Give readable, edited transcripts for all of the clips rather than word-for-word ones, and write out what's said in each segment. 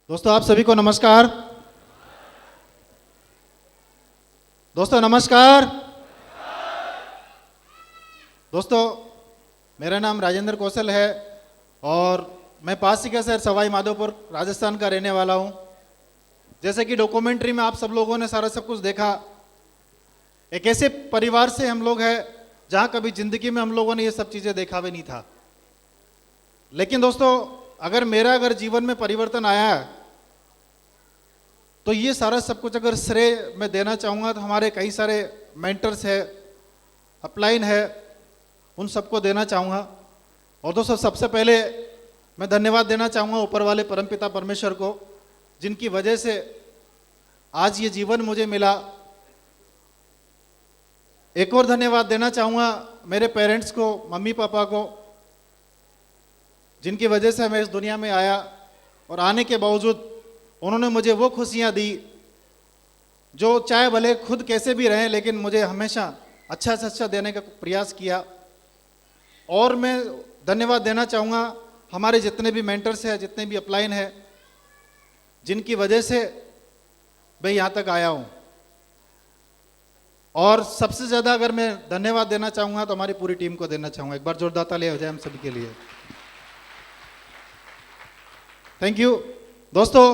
दोस्तों आप सभी को नमस्कार। दोस्तों नमस्कार। दोस्तों मेरा नाम राजेंद्र कौशल है और मैं पास ही का शहर सवाई माधोपुर राजस्थान का रहने वाला हूं। जैसे कि डॉक्यूमेंट्री में आप सब लोगों ने सारा सब कुछ देखा, एक ऐसे परिवार से हम लोग हैं जहां कभी जिंदगी में हम लोगों ने ये सब चीजें देखा भी नहीं था। लेकिन दोस्तों अगर जीवन में परिवर्तन आया है तो ये सारा सब कुछ अगर श्रेय मैं देना चाहूँगा तो हमारे कई सारे मेंटर्स है, अपलाइन है, उन सबको देना चाहूँगा। और दोस्तों सबसे पहले मैं धन्यवाद देना चाहूँगा ऊपर वाले परमपिता परमेश्वर को, जिनकी वजह से आज ये जीवन मुझे मिला। एक और धन्यवाद देना चाहूँगा मेरे पेरेंट्स को, मम्मी पापा को, जिनकी वजह से मैं इस दुनिया में आया और आने के बावजूद उन्होंने मुझे वो खुशियाँ दी जो चाहे भले खुद कैसे भी रहें लेकिन मुझे हमेशा अच्छा से अच्छा देने का प्रयास किया। और मैं धन्यवाद देना चाहूँगा हमारे जितने भी मेंटर्स हैं, जितने भी अपलाइन हैं, जिनकी वजह से मैं यहाँ तक आया हूँ। और सबसे ज़्यादा अगर मैं धन्यवाद देना चाहूँगा तो हमारी पूरी टीम को देना चाहूँगा। एक बार जोरदार ताली हो जाए हम सभी के लिए। Thank you. दोस्तों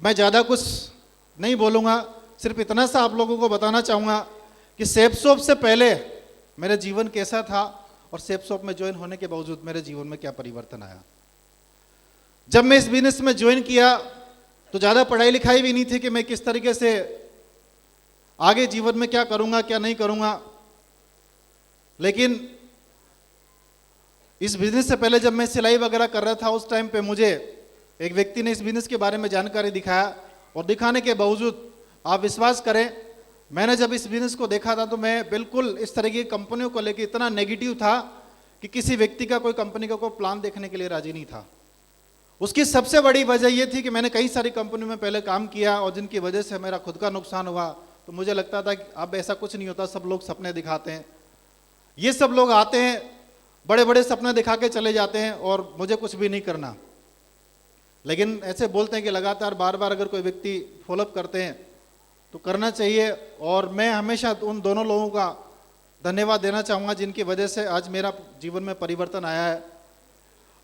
मैं ज़्यादा कुछ नहीं बोलूँगा, सिर्फ इतना सा आप लोगों को बताना चाहूँगा कि सेफ शॉप से पहले मेरा जीवन कैसा था और सेफ शॉप में ज्वाइन होने के बावजूद मेरे जीवन में क्या परिवर्तन आया। जब मैं इस बिजनेस में ज्वाइन किया तो ज़्यादा पढ़ाई लिखाई भी नहीं थी कि मैं किस तरीके से आगे जीवन में क्या करूँगा क्या नहीं करूँगा। लेकिन इस बिजनेस से पहले जब मैं सिलाई वगैरह कर रहा था उस टाइम पे मुझे एक व्यक्ति ने इस बिजनेस के बारे में जानकारी दिखाया और दिखाने के बावजूद आप विश्वास करें, मैंने जब इस बिजनेस को देखा था तो मैं बिल्कुल इस तरह की कंपनियों को लेकर इतना नेगेटिव था कि किसी व्यक्ति का कोई कंपनी का कोई प्लान देखने के लिए राजी नहीं था। उसकी सबसे बड़ी वजह यह थी कि मैंने कई सारी कंपनियों में पहले काम किया और जिनकी वजह से मेरा खुद का नुकसान हुआ। तो मुझे लगता था कि अब ऐसा कुछ नहीं होता, सब लोग सपने दिखाते हैं। ये सब लोग आते हैं, बड़े बड़े सपने दिखा के चले जाते हैं और मुझे कुछ भी नहीं करना। लेकिन ऐसे बोलते हैं कि लगातार बार बार अगर कोई व्यक्ति फॉलोअप करते हैं तो करना चाहिए। और मैं हमेशा उन दोनों लोगों का धन्यवाद देना चाहूँगा जिनकी वजह से आज मेरा जीवन में परिवर्तन आया है।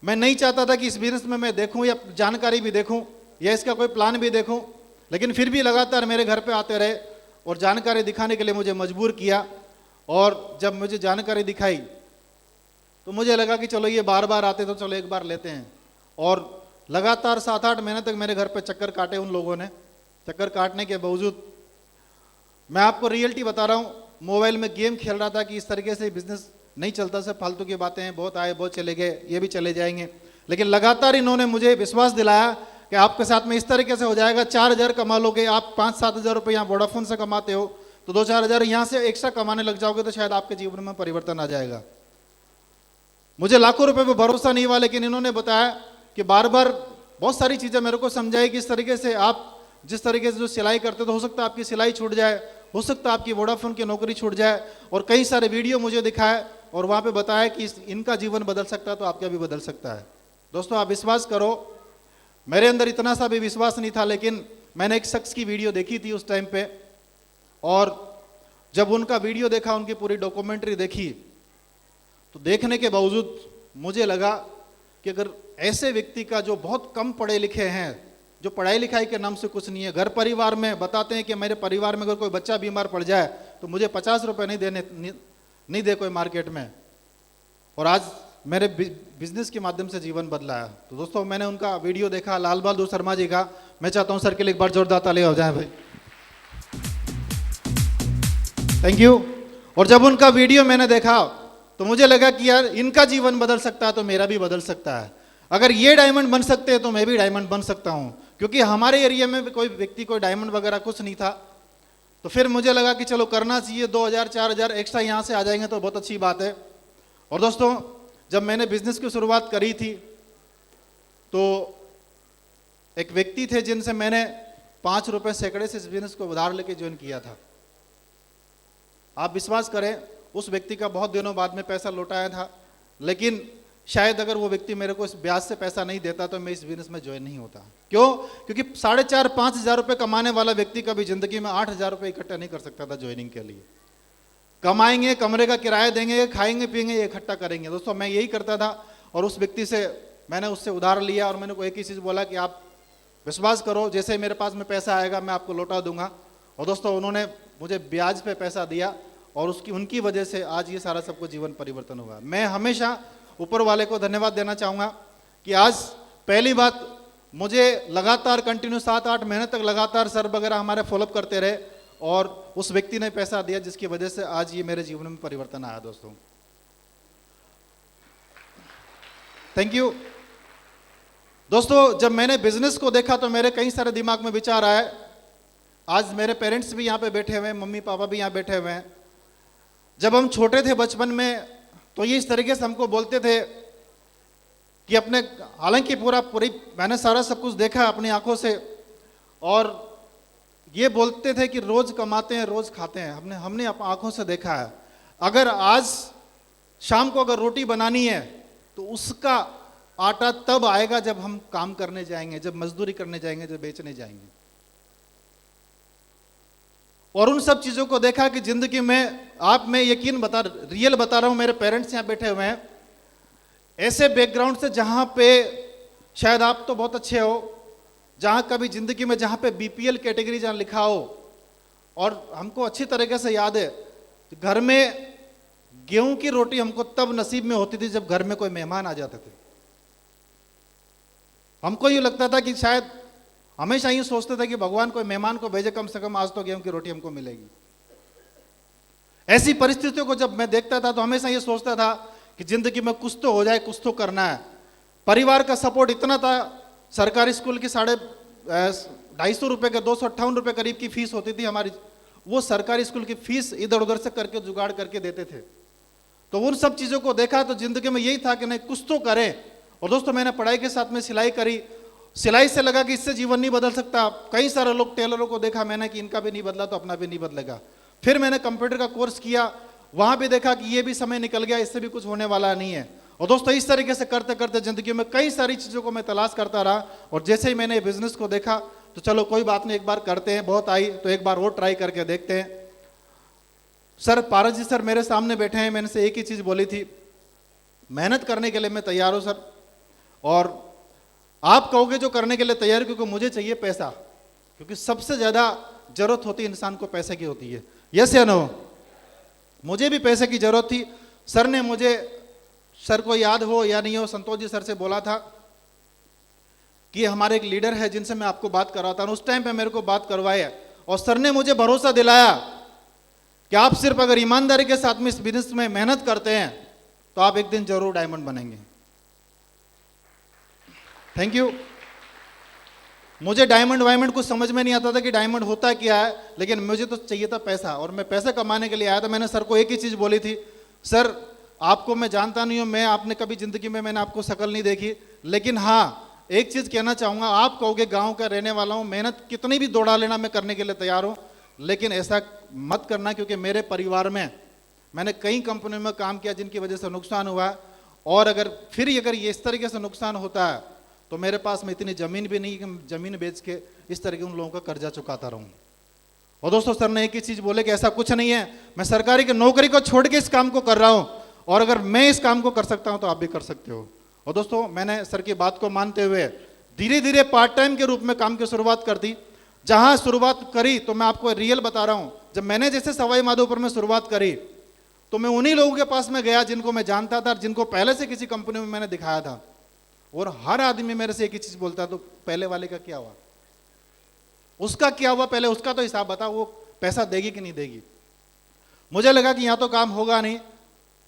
मैं नहीं चाहता था कि इस बिजनेस में मैं देखूं या जानकारी भी देखूं या इसका कोई प्लान भी देखूं, लेकिन फिर भी लगातार मेरे घर पे आते रहे और जानकारी दिखाने के लिए मुझे मजबूर किया। और जब मुझे जानकारी दिखाई तो मुझे लगा कि चलो ये बार बार आते तो चलो एक बार लेते हैं। और लगातार 7-8 महीने तक मेरे घर पे चक्कर काटे उन लोगों ने। चक्कर काटने के बावजूद मैं आपको रियलिटी बता रहा हूँ, मोबाइल में गेम खेल रहा था कि इस तरीके से बिजनेस नहीं चलता, सब फालतू की बातें हैं, बहुत आए बहुत चले गए, ये भी चले जाएंगे। लेकिन लगातार इन्होंने मुझे विश्वास दिलाया कि आपके साथ में इस तरीके से हो जाएगा, 4,000 कमा लोगे आप, 5-7 हज़ार रुपये यहाँ वोडाफोन से कमाते हो तो 2-4 हज़ार यहाँ से एक्स्ट्रा कमाने लग जाओगे तो शायद आपके जीवन में परिवर्तन आ जाएगा। मुझे लाखों रुपए पर भरोसा नहीं हुआ, लेकिन इन्होंने बताया कि बार बार बहुत सारी चीज़ें मेरे को समझाई कि इस तरीके से आप जिस तरीके से जो सिलाई करते तो हो सकता है आपकी सिलाई छूट जाए, हो सकता है आपकी वोडाफोन की नौकरी छूट जाए। और कई सारे वीडियो मुझे दिखाए और वहाँ पे बताया कि इनका जीवन बदल सकता है तो आपका भी बदल सकता है। दोस्तों आप विश्वास करो, मेरे अंदर इतना सा भी विश्वास नहीं था, लेकिन मैंने एक शख्स की वीडियो देखी थी उस टाइम पे। और जब उनका वीडियो देखा, उनकी पूरी डॉक्यूमेंट्री देखी, तो देखने के बावजूद मुझे लगा कि अगर ऐसे व्यक्ति का जो बहुत कम पढ़े लिखे हैं, जो पढ़ाई लिखाई के नाम से कुछ नहीं है, घर परिवार में बताते हैं कि मेरे परिवार में अगर कोई बच्चा बीमार पड़ जाए तो मुझे 50 रुपये नहीं दे कोई मार्केट में, और आज मेरे बिजनेस के माध्यम से जीवन बदला है। तो दोस्तों मैंने उनका वीडियो देखा, लाल बहादुर शर्मा जी का। मैं चाहता हूं सर के लिए एक बार जोरदार ताली हो जाए भाई। Thank you. और जब उनका वीडियो मैंने देखा तो मुझे लगा कि यार इनका जीवन बदल सकता है तो मेरा भी बदल सकता है। अगर ये डायमंड बन सकते हैं तो मैं भी डायमंड बन सकता हूं। क्योंकि हमारे एरिया में भी कोई व्यक्ति कोई डायमंड वगैरह कुछ नहीं था, तो फिर मुझे लगा कि चलो करना चाहिए, 2,000-4,000 एक्स्ट्रा यहाँ से आ जाएंगे तो बहुत अच्छी बात है। और दोस्तों जब मैंने बिजनेस की शुरुआत करी थी तो एक व्यक्ति थे जिनसे मैंने 5 रुपये सैकड़े से इस बिजनेस को उधार लेके ज्वाइन किया था। आप विश्वास करें, उस व्यक्ति का बहुत दिनों बाद में पैसा लौटाया था, लेकिन शायद अगर वो व्यक्ति मेरे को इस ब्याज से पैसा नहीं देता तो मैं इस बिजनेस में ज्वाइन नहीं होता। क्यों? क्योंकि 4,500-5 हज़ार रुपये कमाने वाला व्यक्ति कभी जिंदगी में 8,000 रुपये इकट्ठा नहीं कर सकता था ज्वाइनिंग के लिए। कमाएंगे, कमरे का किराया देंगे, खाएंगे पिएंगे, ये इकट्ठा करेंगे। दोस्तों मैं यही करता था और उस व्यक्ति से मैंने उससे उधार लिया और मैंने को एक ही चीज़ बोला कि आप विश्वास करो, जैसे ही मेरे पास में पैसा आएगा मैं आपको लौटा दूंगा। और दोस्तों उन्होंने मुझे ब्याज पे पैसा दिया और उनकी वजह से आज ये सारा सबको जीवन परिवर्तन हुआ। मैं हमेशा ऊपर वाले को धन्यवाद देना चाहूँगा कि आज पहली बात मुझे लगातार कंटिन्यू 7-8 महीने तक लगातार सर वगैरह हमारे फॉलोअप करते रहे और उस व्यक्ति ने पैसा दिया जिसकी वजह से आज ये मेरे जीवन में परिवर्तन आया। दोस्तों थैंक यू। दोस्तों जब मैंने बिजनेस को देखा तो मेरे कई सारे दिमाग में विचार आए। आज मेरे पेरेंट्स भी यहाँ पे बैठे हुए हैं, मम्मी पापा भी यहाँ बैठे हुए हैं। जब हम छोटे थे बचपन में तो ये इस तरीके से हमको बोलते थे कि अपने, हालांकि पूरी मैंने सारा सब कुछ देखा है अपनी आंखों से, और ये बोलते थे कि रोज कमाते हैं रोज खाते हैं। हमने अपनी आंखों से देखा है। अगर आज शाम को अगर रोटी बनानी है तो उसका आटा तब आएगा जब हम काम करने जाएंगे, जब मजदूरी करने जाएंगे, जब बेचने जाएंगे। और उन सब चीजों को देखा कि जिंदगी में मैं रियल बता रहा हूं, मेरे पेरेंट्स यहां बैठे हुए हैं ऐसे बैकग्राउंड से जहां पे शायद आप तो बहुत अच्छे हो, जहां कभी जिंदगी में जहां पे बीपीएल कैटेगरी जहां लिखा हो। और हमको अच्छी तरीके से याद है घर में गेहूं की रोटी हमको तब नसीब में होती थी जब घर में कोई मेहमान आ जाते थे। हमको ये लगता था कि शायद हमेशा ये सोचते थे कि भगवान कोई मेहमान को भेजे, कम से कम आज तो गेहूं की रोटी हमको मिलेगी। ऐसी परिस्थितियों को जब मैं देखता था तो हमेशा ये सोचता था कि जिंदगी में कुछ तो हो जाए, कुछ तो करना है। परिवार का सपोर्ट इतना था, सरकारी स्कूल की 250 रुपए का 258 रुपए करीब की फीस होती थी हमारी। वो सरकारी स्कूल की फीस इधर उधर से करके जुगाड़ करके देते थे। तो उन सब चीजों को देखा तो जिंदगी में यही था कि नहीं कुछ तो करें। और दोस्तों मैंने पढ़ाई के साथ में सिलाई करी। सिलाई से लगा कि इससे जीवन नहीं बदल सकता। कई सारे लोग टेलरों को देखा मैंने कि इनका भी नहीं बदला तो अपना भी नहीं बदलेगा। फिर मैंने कंप्यूटर का कोर्स किया, वहां भी देखा कि ये भी समय निकल गया, इससे भी कुछ होने वाला नहीं है। और दोस्तों इस तरीके से करते करते जिंदगी में कई सारी चीजों को मैं तलाश करता रहा। और जैसे ही मैंने बिजनेस को देखा तो चलो कोई बात नहीं, एक बार करते हैं, बहुत आई तो एक बार और ट्राई करके देखते हैं। सर पारस जी सर मेरे सामने बैठे हैं, मैंने से एक ही चीज बोली थी, मेहनत करने के लिए मैं तैयार हूं सर, और आप कहोगे जो करने के लिए तैयार, क्योंकि मुझे चाहिए पैसा, क्योंकि सबसे ज्यादा जरूरत होती है इंसान को पैसे की होती है। यस या नो? मुझे भी पैसे की जरूरत थी। सर ने मुझे, सर को याद हो या नहीं हो, संतोष जी सर से बोला था कि हमारे एक लीडर है जिनसे मैं आपको बात करवाता हूं। उस टाइम पे मेरे को बात करवाया और सर ने मुझे भरोसा दिलाया कि आप सिर्फ अगर ईमानदारी के साथ में इस बिजनेस में मेहनत करते हैं तो आप एक दिन जरूर डायमंड बनेंगे। Thank you. मुझे डायमंड वायमंड कुछ समझ में नहीं आता था कि डायमंड होता क्या है, लेकिन मुझे तो चाहिए था पैसा, और मैं पैसा कमाने के लिए आया था। मैंने सर को एक ही चीज बोली थी, सर आपको मैं जानता नहीं हूं, मैं आपने कभी जिंदगी में मैंने आपको शक्ल नहीं देखी, लेकिन हाँ एक चीज कहना चाहूंगा, आप कहोगे गांव का रहने वाला हूं, मेहनत कितनी भी दौड़ा लेना मैं करने के लिए तैयार हूं, लेकिन ऐसा मत करना क्योंकि मेरे परिवार में मैंने कई कंपनियों में काम किया जिनकी वजह से नुकसान हुआ। और अगर ये इस तरीके से नुकसान होता है तो मेरे पास में इतनी जमीन भी नहीं कि जमीन बेच के इस तरह के उन लोगों का कर्जा चुकाता रहूं। और दोस्तों सर ने एक ही चीज बोले कि ऐसा कुछ नहीं है, मैं सरकारी की नौकरी को छोड़ के इस काम को कर रहा हूं, और अगर मैं इस काम को कर सकता हूं तो आप भी कर सकते हो। और दोस्तों मैंने सर की बात को मानते हुए धीरे धीरे पार्ट टाइम के रूप में काम की शुरुआत कर दी। जहां शुरुआत करी तो मैं आपको रियल बता रहा हूं, जब मैंने जैसे सवाई माधोपुर में शुरुआत करी तो मैं उन्हीं लोगों के पास में गया जिनको मैं जानता था, जिनको पहले से किसी कंपनी में मैंने दिखाया था, और हर आदमी मेरे से एक ही चीज बोलता, तो पहले वाले का क्या हुआ, उसका क्या हुआ, पहले उसका तो हिसाब बता, वो पैसा देगी कि नहीं देगी। मुझे लगा कि यहाँ तो काम होगा नहीं,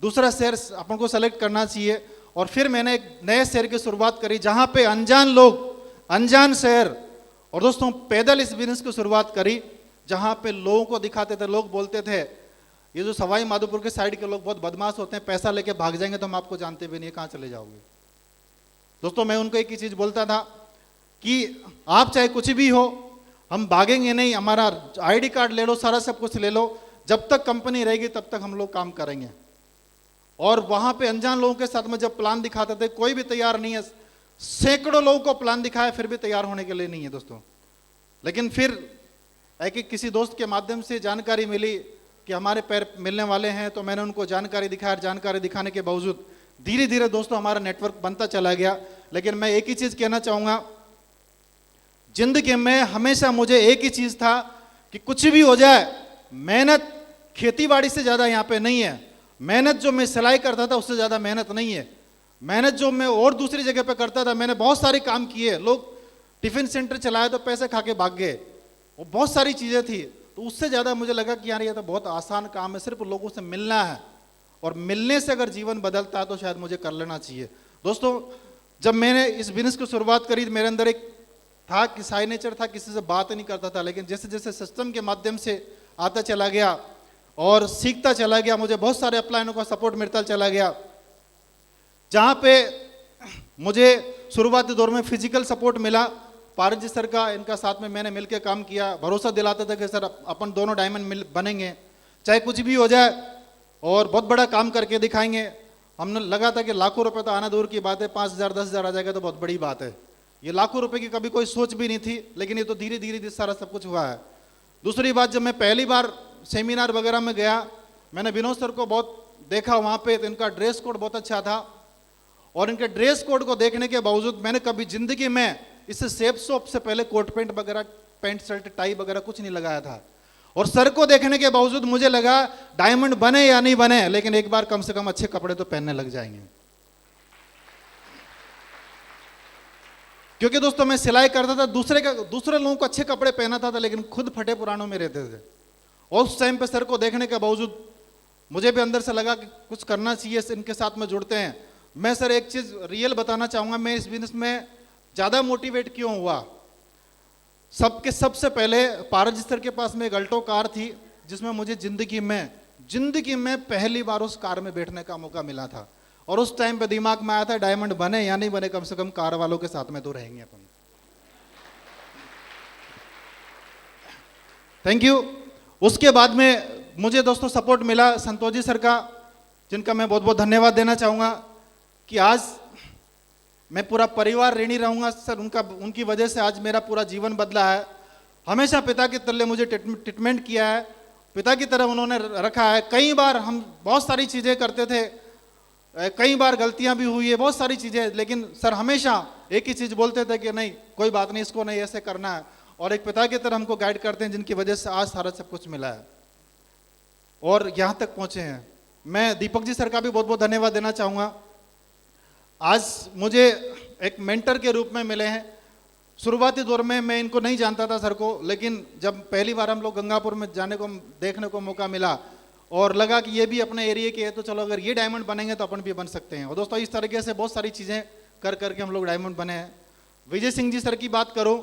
दूसरा शहर अपन को सेलेक्ट करना चाहिए। और फिर मैंने एक नए शहर की शुरुआत करी जहां पे अनजान लोग, अनजान शहर, और दोस्तों पैदल इस बिजनेस की शुरुआत करी, जहां पे लोगों को दिखाते थे। लोग बोलते थे ये जो सवाई माधोपुर के साइड के लोग बहुत बदमाश होते हैं, पैसा लेके भाग जाएंगे तो हम आपको जानते भी नहीं, कहाँ चले जाओगे। दोस्तों मैं उनको एक ही चीज बोलता था कि आप चाहे कुछ भी हो, हम भागेंगे नहीं, हमारा आईडी कार्ड ले लो, सारा सब कुछ ले लो, जब तक कंपनी रहेगी तब तक हम लोग काम करेंगे। और वहां पे अनजान लोगों के साथ में जब प्लान दिखाते थे, कोई भी तैयार नहीं है, सैकड़ों लोगों को प्लान दिखाया फिर भी तैयार होने के लिए नहीं है दोस्तों। लेकिन फिर एक किसी दोस्त के माध्यम से जानकारी मिली कि हमारे पैर मिलने वाले हैं, तो मैंने उनको जानकारी दिखाया। जानकारी दिखाने के बावजूद धीरे धीरे दोस्तों हमारा नेटवर्क बनता चला गया। लेकिन मैं एक ही चीज कहना चाहूंगा, जिंदगी में हमेशा मुझे एक ही चीज था कि कुछ भी हो जाए, मेहनत खेती बाड़ी से ज्यादा यहाँ पे नहीं है। मेहनत जो मैं सिलाई करता था उससे ज्यादा मेहनत नहीं है। मेहनत जो मैं और दूसरी जगह पे करता था, मैंने बहुत सारे काम किए। लोग टिफिन सेंटर चलाए तो पैसे खा के भाग गए, वो बहुत सारी चीजें थी। तो उससे ज्यादा मुझे लगा कि यार ये तो बहुत आसान काम है, सिर्फ लोगों से मिलना है, और मिलने से अगर जीवन बदलता है तो शायद मुझे कर लेना चाहिए। दोस्तों जब मैंने इस बिजनेस की शुरुआत करी, मेरे अंदर एक था कि साई नेचर था, किसी से बात नहीं करता था। लेकिन जैसे जैसे सिस्टम के माध्यम से आता चला गया और सीखता चला गया, मुझे बहुत सारे अपलाइनों का सपोर्ट मिलता चला गया। जहाँ पे मुझे शुरुआती दौर में फिजिकल सपोर्ट मिला, पारस जी सर का, इनका साथ में मैंने मिलकर काम किया, भरोसा दिलाता था कि सर अपन दोनों डायमंड बनेंगे, चाहे कुछ भी हो जाए और बहुत बड़ा काम करके दिखाएंगे। हमने लगा था कि लाखों रुपए तो आना दूर की बात है, 5,000 10,000 आ जाएगा तो बहुत बड़ी बात है। ये लाखों रुपए की कभी कोई सोच भी नहीं थी, लेकिन ये तो धीरे धीरे सारा सब कुछ हुआ है। दूसरी बात, जब मैं पहली बार सेमिनार वगैरह में गया, मैंने विनोद सर को बहुत देखा वहाँ पे, तो इनका ड्रेस कोड बहुत अच्छा था। और इनके ड्रेस कोड को देखने के बावजूद मैंने कभी जिंदगी में इससे सेफ शॉप से पहले कोट पैंट वगैरह, पैंट शर्ट टाई वगैरह कुछ नहीं लगाया था। और सर को देखने के बावजूद मुझे लगा डायमंड बने या नहीं बने, लेकिन एक बार कम से कम अच्छे कपड़े तो पहनने लग जाएंगे। क्योंकि दोस्तों मैं सिलाई करता था, दूसरे लोगों को अच्छे कपड़े पहनाता था, लेकिन खुद फटे पुरानों में रहते थे। और उस टाइम पे सर को देखने के बावजूद मुझे भी अंदर से लगा कि कुछ करना चाहिए, इनके साथ में जुड़ते हैं। मैं सर एक चीज रियल बताना चाहूंगा, मैं इस बिजनेस में ज्यादा मोटिवेट क्यों हुआ। सबसे पहले पारस जी सर के पास में एक अल्टो कार थी, जिसमें मुझे जिंदगी में पहली बार उस कार में बैठने का मौका मिला था। और उस टाइम पे दिमाग में आया था डायमंड बने या नहीं बने, कम से कम कार वालों के साथ में तो रहेंगे अपन। Thank you. उसके बाद में मुझे दोस्तों सपोर्ट मिला संतोष जी सर का, जिनका मैं बहुत बहुत धन्यवाद देना चाहूंगा कि आज मैं पूरा परिवार ऋणी रहूंगा सर। उनकी वजह से आज मेरा पूरा जीवन बदला है। हमेशा पिता के तले मुझे ट्रीटमेंट किया है, पिता की तरह उन्होंने रखा है। कई बार हम बहुत सारी चीज़ें करते थे, कई बार गलतियां भी हुई है, बहुत सारी चीज़ें, लेकिन सर हमेशा एक ही चीज़ बोलते थे कि नहीं कोई बात नहीं, इसको नहीं ऐसे करना है। और एक पिता की तरह हमको गाइड करते हैं, जिनकी वजह से आज सारा सब कुछ मिला है और यहाँ तक पहुँचे हैं। मैं दीपक जी सर का भी बहुत बहुत धन्यवाद देना चाहूँगा। आज मुझे एक मेंटर के रूप में मिले हैं। शुरुआती दौर में मैं इनको नहीं जानता था सर को, लेकिन जब पहली बार हम लोग गंगापुर में जाने को देखने को मौका मिला और लगा कि ये भी अपने एरिया के है, तो चलो अगर ये डायमंड बनेंगे तो अपन भी बन सकते हैं। और दोस्तों इस तरीके से बहुत सारी चीज़ें कर करके हम लोग डायमंड बने हैं। विजय सिंह जी सर की बात करूँ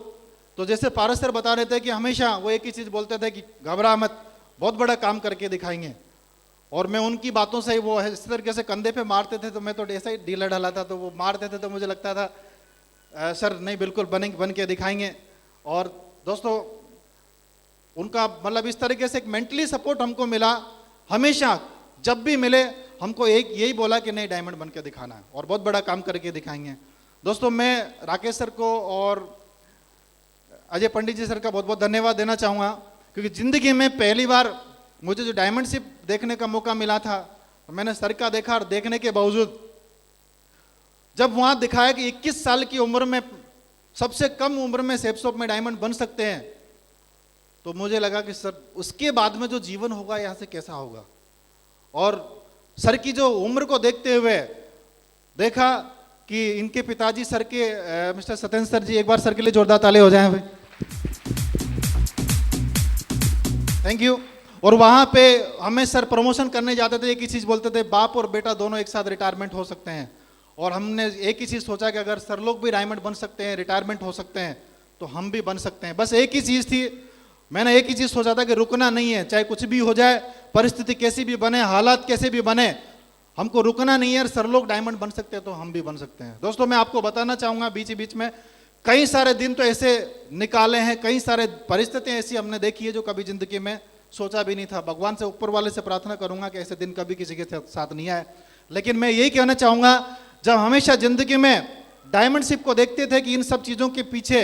तो जैसे पारस सर बता रहे थे कि हमेशा वो एक ही चीज़ बोलते थे कि घबरा मत, बहुत बड़ा काम करके दिखाएंगे। और मैं उनकी बातों से ही वो इस तरीके से कंधे पे मारते थे, तो मैं तो ऐसा ही ढीला ढाला था, तो वो मारते थे तो मुझे लगता था सर नहीं बिल्कुल बन के दिखाएंगे। और दोस्तों उनका मतलब इस तरीके से एक मेंटली सपोर्ट हमको मिला। हमेशा जब भी मिले हमको एक यही बोला कि नहीं डायमंड बन के दिखाना है और बहुत बड़ा काम करके दिखाएंगे। दोस्तों मैं राकेश सर को और अजय पंडित जी सर का बहुत बहुत धन्यवाद देना चाहूँगा, क्योंकि ज़िंदगी में पहली बार मुझे जो डायमंड शिप देखने का मौका मिला था, तो मैंने सर का देखा और देखने के बावजूद जब वहाँ दिखाया कि 21 साल की उम्र में, सबसे कम उम्र में सेफ शॉप में डायमंड बन सकते हैं, तो मुझे लगा कि सर उसके बाद में जो जीवन होगा यहाँ से कैसा होगा। और सर की जो उम्र को देखते हुए देखा कि इनके पिताजी सर के मिस्टर सत्येंद्र सर जी, एक बार सर के लिए जोरदार ताली हो जाएं भाई। Thank you. और वहाँ पे हमें सर प्रमोशन करने जाते थे, एक ही चीज़ बोलते थे, बाप और बेटा दोनों एक साथ रिटायरमेंट हो सकते हैं। और हमने एक ही चीज़ सोचा कि अगर सर लोग भी डायमंड बन सकते हैं, रिटायरमेंट हो सकते हैं, तो हम भी बन सकते हैं। बस एक ही चीज़ थी, मैंने एक ही चीज़ सोचा था कि रुकना नहीं है, चाहे कुछ भी हो जाए, परिस्थिति कैसी भी बने, हालात कैसे भी बने, हमको रुकना नहीं है। सर लोग डायमंड बन सकते हैं तो हम भी बन सकते हैं। दोस्तों मैं आपको बताना चाहूँगा, बीच बीच में कई सारे दिन तो ऐसे निकाले हैं, कई सारे परिस्थितियाँ ऐसी हमने देखी है जो कभी ज़िंदगी में सोचा भी नहीं था। भगवान से, ऊपर वाले से प्रार्थना करूंगा कि ऐसे दिन कभी किसी के साथ नहीं आए। लेकिन मैं यही कहना चाहूँगा, जब हमेशा ज़िंदगी में डायमंडशिप को देखते थे कि इन सब चीज़ों के पीछे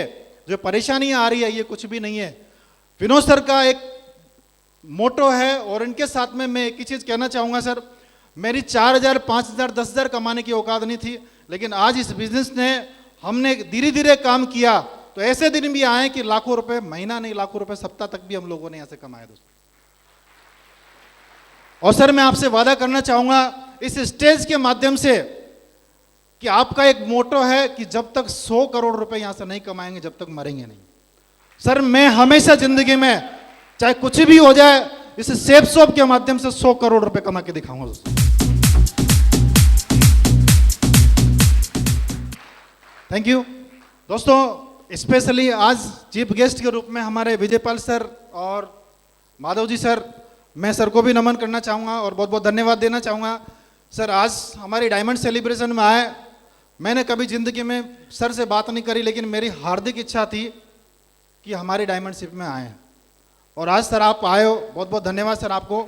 जो परेशानियाँ आ रही है ये कुछ भी नहीं है। विनोद सर का एक मोटो है और इनके साथ में मैं एक ही चीज़ कहना चाहूँगा सर, मेरी 4,000, 5,000, 10,000 कमाने की औकात नहीं थी, लेकिन आज इस बिजनेस ने हमने धीरे धीरे काम किया तो ऐसे दिन भी आए कि लाखों रुपए महीना नहीं, लाखों रुपए सप्ताह तक भी हम लोगों ने यहाँ से कमाए दोस्तों। और सर मैं आपसे वादा करना चाहूँगा इस स्टेज के माध्यम से कि आपका एक मोटो है कि जब तक 100 करोड़ रुपए यहाँ से नहीं कमाएंगे जब तक मरेंगे नहीं। सर मैं हमेशा जिंदगी में चाहे कुछ भी हो जाए इस सेफ शॉप के माध्यम से 100 करोड़ रुपए कमा के दिखाऊंगा दोस्तों। थैंक यू दोस्तों। स्पेशली आज चीफ गेस्ट के रूप में हमारे विजयपाल सर और माधव जी सर, मैं सर को भी नमन करना चाहूँगा और बहुत बहुत धन्यवाद देना चाहूँगा। सर आज हमारी डायमंड सेलिब्रेशन में आए, मैंने कभी ज़िंदगी में सर से बात नहीं करी, लेकिन मेरी हार्दिक इच्छा थी कि हमारी डायमंडशिप में आए और आज सर आप आए हो, बहुत बहुत धन्यवाद सर आपको,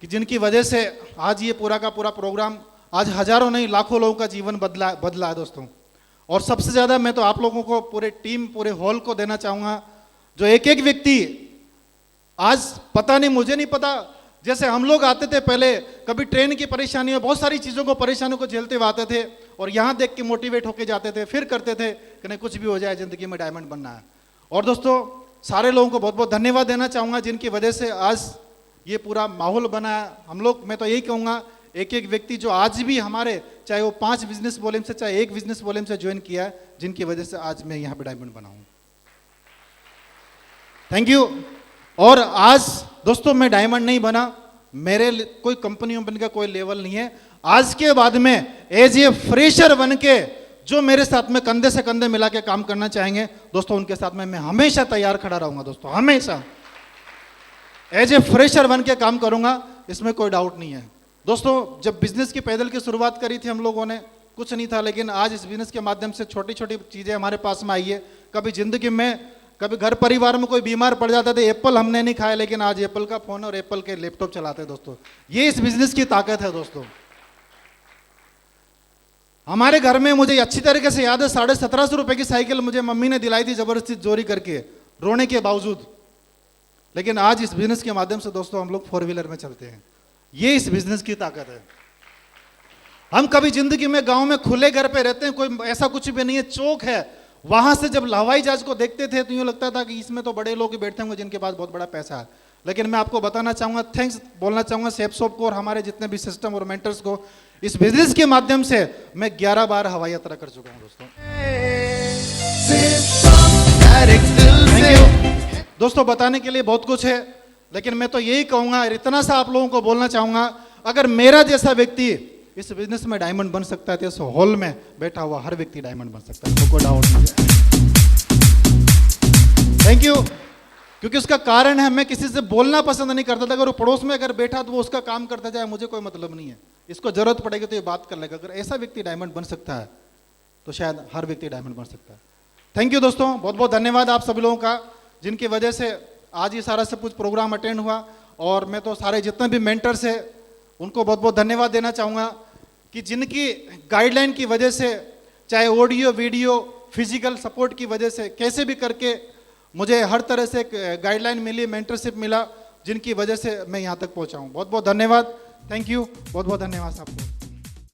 कि जिनकी वजह से आज ये पूरा का पूरा प्रोग्राम आज हज़ारों नहीं लाखों लोगों का जीवन बदला है दोस्तों। और सबसे ज़्यादा मैं तो आप लोगों को, पूरे टीम, पूरे हॉल को देना चाहूँगा, जो एक एक व्यक्ति आज पता नहीं, मुझे नहीं पता, जैसे हम लोग आते थे पहले, कभी ट्रेन की परेशानी हो, बहुत सारी चीज़ों को, परेशानियों को झेलते हुए आते थे और यहाँ देख के मोटिवेट होके जाते थे, फिर करते थे कि नहीं कुछ भी हो जाए ज़िंदगी में डायमंड बनना है। और दोस्तों सारे लोगों को बहुत बहुत धन्यवाद देना चाहूँगा जिनकी वजह से आज ये पूरा माहौल बना है। हम लोग, मैं तो यही कहूँगा, एक एक व्यक्ति जो आज भी हमारे, चाहे वो 5 बिजनेस वॉल्यूम से, चाहे 1 बिजनेस वॉल्यूम से ज्वाइन किया है, जिनकी वजह से आज मैं यहाँ पे डायमंड बना हूँ। Thank you. और आज दोस्तों मैं डायमंड नहीं बना, मेरे कोई कंपनी वंपनी का कोई लेवल नहीं है। आज के बाद में एज ए फ्रेशर बन के जो मेरे साथ में कंधे से कंधे मिला के काम करना चाहेंगे दोस्तों, उनके साथ में मैं हमेशा तैयार खड़ा रहूंगा दोस्तों, हमेशा एज ए फ्रेशर बन के काम करूंगा, इसमें कोई डाउट नहीं है दोस्तों। जब बिजनेस की पैदल की शुरुआत करी थी हम लोगों ने, कुछ नहीं था, लेकिन आज इस बिजनेस के माध्यम से छोटी छोटी चीज़ें हमारे पास में आई है। कभी जिंदगी में, कभी घर परिवार में कोई बीमार पड़ जाता था, एप्पल हमने नहीं खाया, लेकिन आज एप्पल का फोन और एप्पल के लैपटॉप चलाते हैं दोस्तों। ये इस बिजनेस की ताकत है दोस्तों। हमारे घर में मुझे अच्छी तरीके से याद है, 1750 रुपए की साइकिल मुझे मम्मी ने दिलाई थी जबरदस्ती चोरी करके, रोने के बावजूद, लेकिन आज इस बिजनेस के माध्यम से दोस्तों हम लोग 4 व्हीलर में चलते हैं। ये इस बिजनेस की ताकत है। हम कभी जिंदगी में गांव में खुले घर पे रहते हैं, कोई ऐसा कुछ भी नहीं है, चौक है, वहां से जब हवाई जहाज को देखते थे तो यूँ लगता था कि इसमें तो बड़े लोग ही बैठते होंगे जिनके पास बहुत बड़ा पैसा है। लेकिन मैं आपको बताना चाहूँगा, थैंक्स बोलना चाहूँगा सेफ शॉप को और हमारे जितने भी सिस्टम और मेंटर्स को, इस बिजनेस के माध्यम से मैं 11 बार हवाई यात्रा कर चुका हूँ दोस्तों। दोस्तों बताने के लिए बहुत कुछ है, लेकिन मैं तो यही कहूँगा, इतना सा आप लोगों को बोलना चाहूँगा, अगर मेरा जैसा व्यक्ति इस बिजनेस में डायमंड बन सकता है तो इस हॉल में बैठा हुआ हर व्यक्ति डायमंड बन सकता है, तो कोई डाउट नहीं है। Thank you. क्योंकि उसका कारण है, मैं किसी से बोलना पसंद नहीं करता था, अगर वो पड़ोस में अगर बैठा तो वो उसका काम करता जाए, मुझे कोई मतलब नहीं है, इसको जरूरत पड़ेगी तो ये बात कर लेगा। अगर ऐसा व्यक्ति डायमंड बन सकता है तो शायद हर व्यक्ति डायमंड बन सकता है। थैंक यू दोस्तों, बहुत बहुत धन्यवाद आप सभी लोगों का, जिनकी वजह से आज ये सारा सब कुछ प्रोग्राम अटेंड हुआ। और मैं तो सारे जितने भी मेंटर्स हैं उनको बहुत बहुत धन्यवाद देना चाहूँगा कि जिनकी गाइडलाइन की वजह से, चाहे ऑडियो वीडियो फिजिकल सपोर्ट की वजह से, कैसे भी करके मुझे हर तरह से गाइडलाइन मिली, मेंटरशिप मिला, जिनकी वजह से मैं यहाँ तक पहुँचा हूँ। बहुत बहुत धन्यवाद। थैंक यू, बहुत बहुत धन्यवाद आपको।